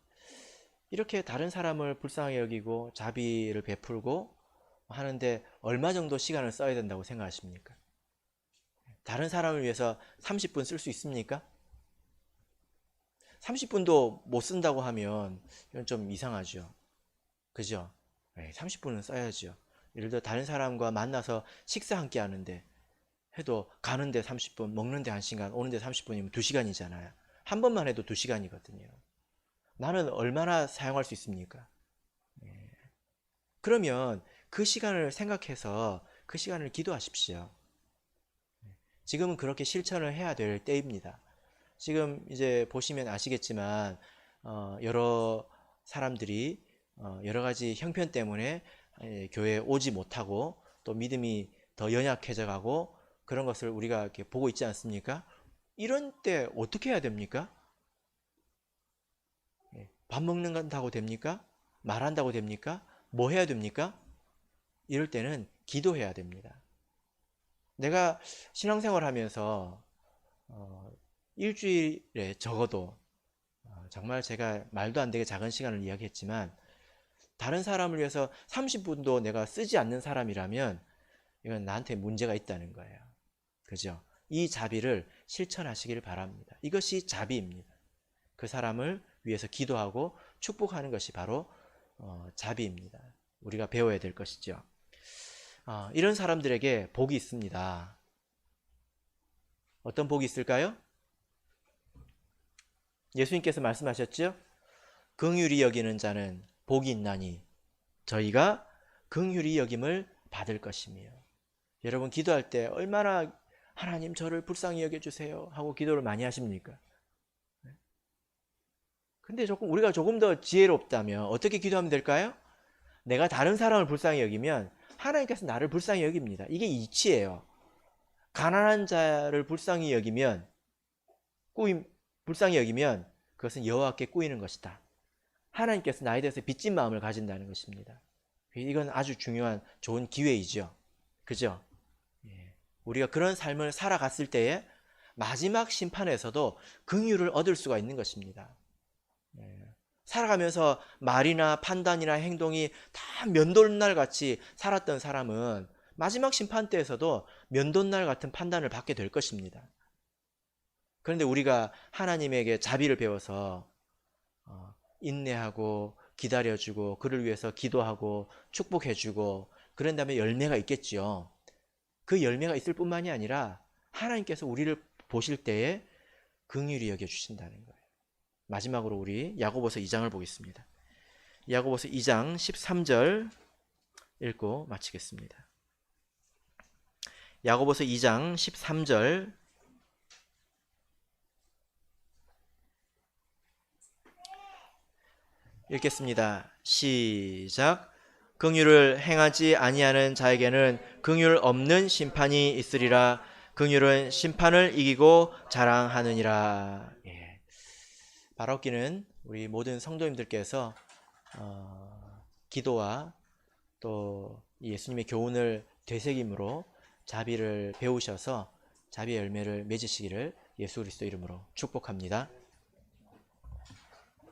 이렇게 다른 사람을 불쌍하게 여기고 자비를 베풀고 하는데 얼마 정도 시간을 써야 된다고 생각하십니까? 다른 사람을 위해서 30분 쓸 수 있습니까? 30분도 못 쓴다고 하면 이건 좀 이상하죠. 그죠? 30분은 써야죠. 예를 들어 다른 사람과 만나서 식사 함께 하는데 해도 가는데 30분, 먹는데 1시간, 오는데 30분이면 2시간이잖아요. 한 번만 해도 2시간이거든요. 나는 얼마나 사용할 수 있습니까? 그러면 그 시간을 생각해서 그 시간을 기도하십시오. 지금은 그렇게 실천을 해야 될 때입니다. 지금 이제 보시면 아시겠지만 여러 사람들이 여러 가지 형편 때문에 교회에 오지 못하고 또 믿음이 더 연약해져 가고 그런 것을 우리가 이렇게 보고 있지 않습니까? 이런 때 어떻게 해야 됩니까? 밥 먹는다고 됩니까? 말한다고 됩니까? 뭐 해야 됩니까? 이럴 때는 기도해야 됩니다. 내가 신앙생활 하면서 일주일에 적어도 정말 제가 말도 안 되게 작은 시간을 이야기했지만 다른 사람을 위해서 30분도 내가 쓰지 않는 사람이라면 이건 나한테 문제가 있다는 거예요. 그죠? 이 자비를 실천하시길 바랍니다. 이것이 자비입니다. 그 사람을 위해서 기도하고 축복하는 것이 바로 자비입니다. 우리가 배워야 될 것이죠. 이런 사람들에게 복이 있습니다. 어떤 복이 있을까요? 예수님께서 말씀하셨죠? 긍휼히 여기는 자는 복이 있나니 저희가 긍휼히 여김을 받을 것이며. 여러분 기도할 때 얼마나 하나님 저를 불쌍히 여겨주세요 하고 기도를 많이 하십니까? 근데 우리가 조금 더 지혜롭다면 어떻게 기도하면 될까요? 내가 다른 사람을 불쌍히 여기면 하나님께서 나를 불쌍히 여깁니다. 이게 이치예요. 가난한 자를 불쌍히 여기면 불쌍히 여기면 그것은 여호와께 꾸이는 것이다. 하나님께서 나에 대해서 빚진 마음을 가진다는 것입니다. 이건 아주 중요한 좋은 기회이죠. 그죠? 우리가 그런 삶을 살아갔을 때에 마지막 심판에서도 긍휼을 얻을 수가 있는 것입니다. 살아가면서 말이나 판단이나 행동이 다 면도날 같이 살았던 사람은 마지막 심판 때에서도 면도날 같은 판단을 받게 될 것입니다. 그런데 우리가 하나님에게 자비를 배워서 인내하고 기다려주고 그를 위해서 기도하고 축복해주고 그런 다음에 열매가 있겠지요. 그 열매가 있을 뿐만이 아니라 하나님께서 우리를 보실 때에 긍휼히 여겨주신다는 거예요. 마지막으로 우리 야고보서 2장을 보겠습니다. 야고보서 2장 13절 읽고 마치겠습니다. 야고보서 2장 13절 읽겠습니다. 시작. 긍휼을 행하지 아니하는 자에게는 긍휼 없는 심판이 있으리라. 긍휼은 심판을 이기고 자랑하느니라. 바라옵기는 우리 모든 성도님들께서 기도와 또 예수님의 교훈을 되새김으로 자비를 배우셔서 자비의 열매를 맺으시기를 예수 그리스도 이름으로 축복합니다.